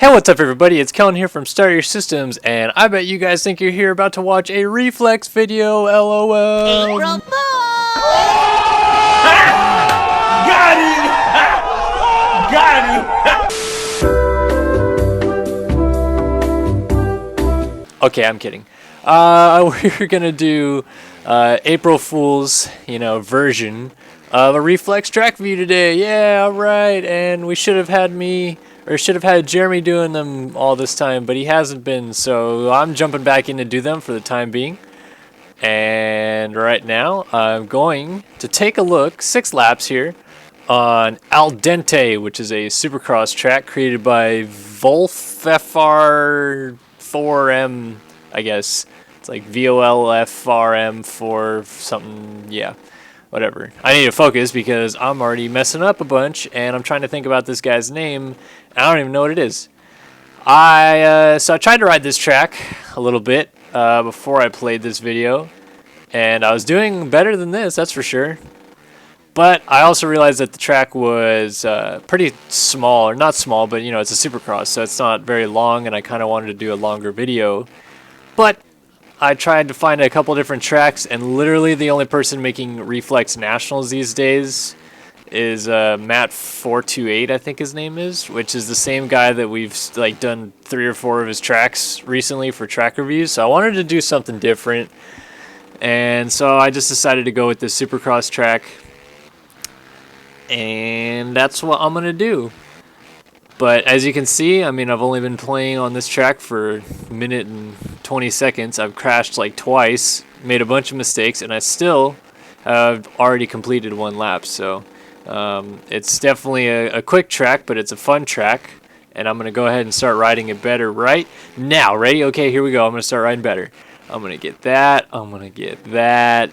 Hey, what's up everybody? It's Kellen here from Start Your Systems, and I bet you guys think you're here about to watch a Reflex video, LOL. April Fool! Got him! Got him! Okay, I'm kidding. We're gonna do April Fool's, version of a Reflex track view today. Yeah, alright, and we should have had Jeremy doing them all this time, but he hasn't been, so I'm jumping back in to do them for the time being. And right now, I'm going to take a look, 6 laps here, on Dente, which is a supercross track created by VolFR4M, I guess. It's like VOLFRM4 something, yeah. Whatever. I need to focus because I'm already messing up a bunch, and I'm trying to think about this guy's name, and I don't even know what it is. So I tried to ride this track a little bit before I played this video, and I was doing better than this, that's for sure. But I also realized that the track was pretty small, or not small, but it's a supercross, so it's not very long, and I kind of wanted to do a longer video. But I tried to find a couple different tracks, and literally the only person making Reflex Nationals these days is Matt428, I think his name is, which is the same guy that we've done 3 or 4 of his tracks recently for track reviews. So I wanted to do something different, and so I just decided to go with this Supercross track, and that's what I'm gonna do. But as you can see, I've only been playing on this track for a minute and 20 seconds. I've crashed like twice, made a bunch of mistakes, and I still have already completed 1 lap. So it's definitely a quick track, but it's a fun track. And I'm going to go ahead and start riding it better right now. Ready? Okay, here we go. I'm going to start riding better. I'm going to get that. I'm going to get that.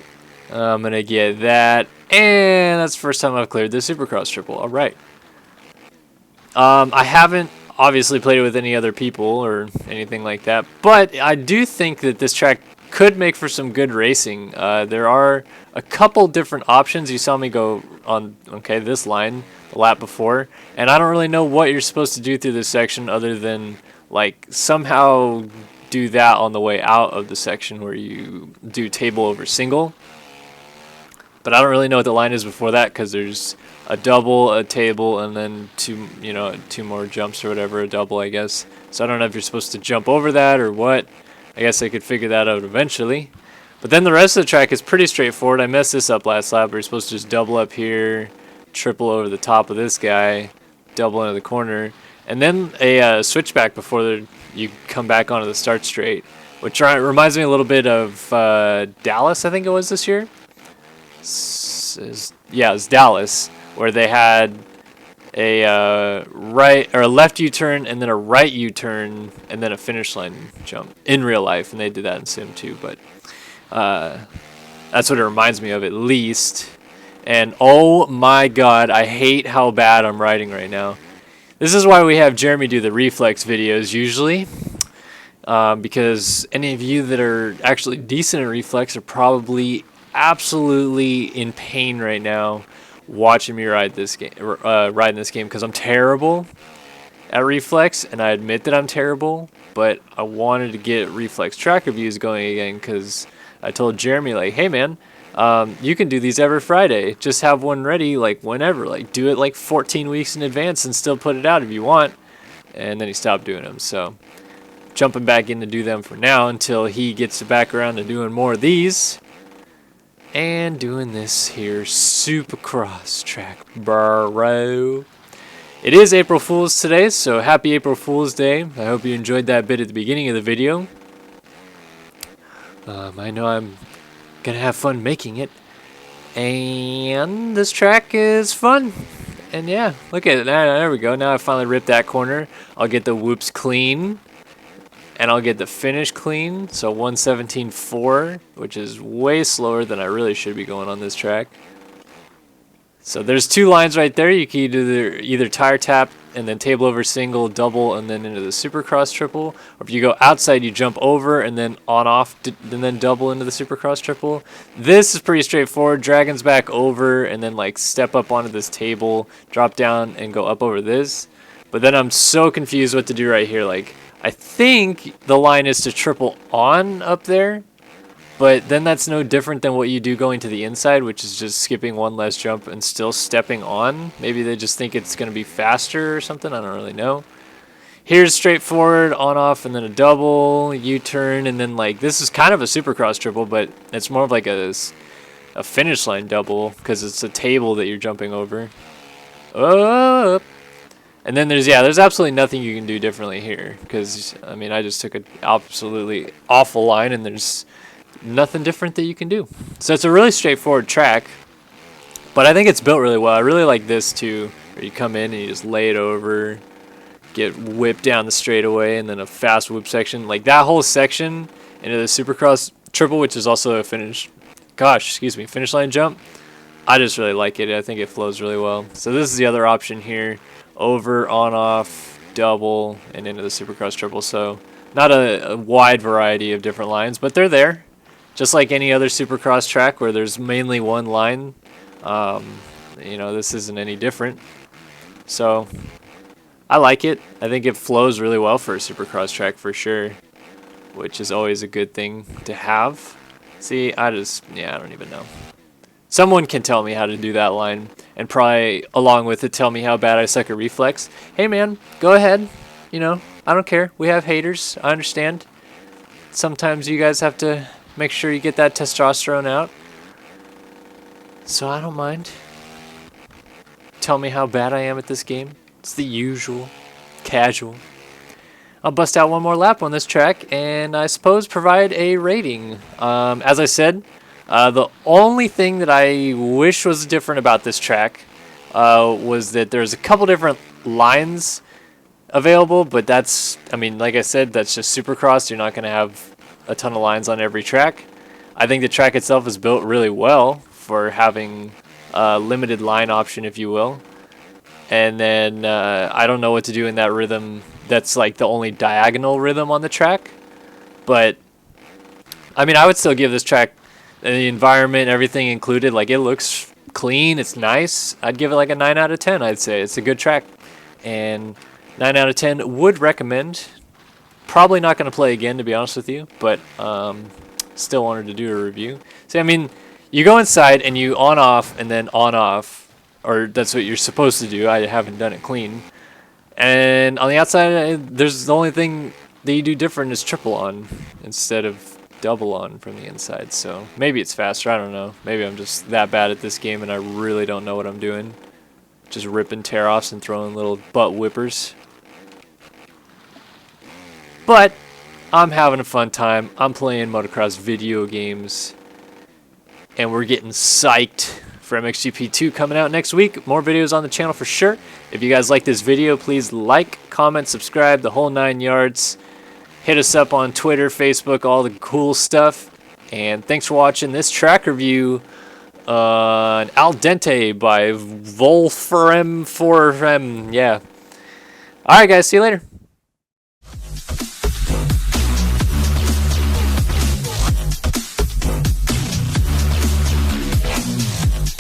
I'm going to get that. And that's the first time I've cleared the Supercross triple. All right. I haven't obviously played it with any other people or anything like that, but I do think that this track could make for some good racing. There are a couple different options. You saw me go on, this line the lap before, and I don't really know what you're supposed to do through this section other than somehow do that on the way out of the section where you do table over single. But I don't really know what the line is before that because there's a double, a table, and then 2 more jumps or whatever, a double, I guess. So I don't know if you're supposed to jump over that or what. I guess I could figure that out eventually. But then the rest of the track is pretty straightforward. I messed this up last lap. We're supposed to just double up here, triple over the top of this guy, double into the corner, and then a switchback before you come back onto the start straight, which reminds me a little bit of Dallas, I think it was this year. Yeah, it's Dallas, where they had a right or a left U-turn and then a right U-turn and then a finish line jump in real life, and they did that in Sim too. But that's what it reminds me of, at least. And oh my God, I hate how bad I'm riding right now. This is why we have Jeremy do the Reflex videos usually, because any of you that are actually decent at Reflex are probably absolutely in pain right now watching me ride this game, because I'm terrible at Reflex, and I admit that I'm terrible, but I wanted to get Reflex track reviews going again because I told Jeremy, hey man, you can do these every Friday, just have one ready whenever, do it 14 weeks in advance and still put it out if you want. And then he stopped doing them, so jumping back in to do them for now until he gets back around to doing more of these. And doing this here Supercross track, bro. It is April Fool's today, so happy April Fool's Day. I hope you enjoyed that bit at the beginning of the video. I know I'm gonna have fun making it, and this track is fun. And yeah, look at it. There we go. Now I finally ripped that corner. I'll get the whoops clean. And I'll get the finish clean, so 1:17.4, which is way slower than I really should be going on this track. So there's 2 lines right there. You can either tire tap and then table over single, double, and then into the Supercross triple. Or if you go outside, you jump over and then on off, and then double into the Supercross triple. This is pretty straightforward. Dragon's back over and then step up onto this table, drop down, and go up over this. But then I'm so confused what to do right here. Like, I think the line is to triple on up there, but then that's no different than what you do going to the inside, which is just skipping one less jump and still stepping on. Maybe they just think it's going to be faster or something. I don't really know. Here's straightforward, on, off, and then a double, U-turn, and then like this is kind of a supercross triple, but it's more of like a finish line double because it's a table that you're jumping over. Up. And then there's absolutely nothing you can do differently here because, I mean, I just took an absolutely awful line and there's nothing different that you can do. So it's a really straightforward track, but I think it's built really well. I really like this too, where you come in and you just lay it over, get whipped down the straightaway, and then a fast whoop section. Like that whole section into the Supercross triple, which is also a finish line jump. I just really like it. I think it flows really well. So this is the other option here. Over, on, off, double, and into the Supercross triple. So not a wide variety of different lines, but they're there. Just like any other Supercross track where there's mainly one line. You know, this isn't any different. So I like it. I think it flows really well for a Supercross track for sure, which is always a good thing to have. See, I don't even know. Someone can tell me how to do that line and probably along with it tell me how bad I suck at reflex. Hey man, go ahead. You know, I don't care. We have haters. I understand. Sometimes you guys have to make sure you get that testosterone out. So I don't mind. Tell me how bad I am at this game. It's the usual. Casual. I'll bust out one more lap on this track and I suppose provide a rating. As I said, the only thing that I wish was different about this track was that there's a couple different lines available, but that's, I mean, like I said, that's just Supercross. You're not going to have a ton of lines on every track. I think the track itself is built really well for having a limited line option, if you will. And then I don't know what to do in that rhythm. That's like the only diagonal rhythm on the track. But, I mean, I would still give this track, the environment, everything included, like it looks clean, it's nice. I'd give it like a 9 out of 10, I'd say. It's a good track. And 9 out of 10 would recommend. Probably not going to play again, to be honest with you, but still wanted to do a review. See, I mean, you go inside and you on off and then on off, or that's what you're supposed to do. I haven't done it clean. And on the outside, there's the only thing that you do different is triple on instead of double on from the inside. So maybe it's faster. I don't know. Maybe I'm just that bad at this game and I really don't know what I'm doing. Just ripping tear-offs and throwing little butt whippers. But I'm having a fun time. I'm playing motocross video games. And we're getting psyched for MXGP2 coming out next week. More videos on the channel for sure. If you guys like this video, please like, comment, subscribe, the whole 9 yards. Hit us up on Twitter, Facebook, all the cool stuff. And thanks for watching this track review on Al Dente by Wolfram 4M. Yeah. Alright guys, see you later.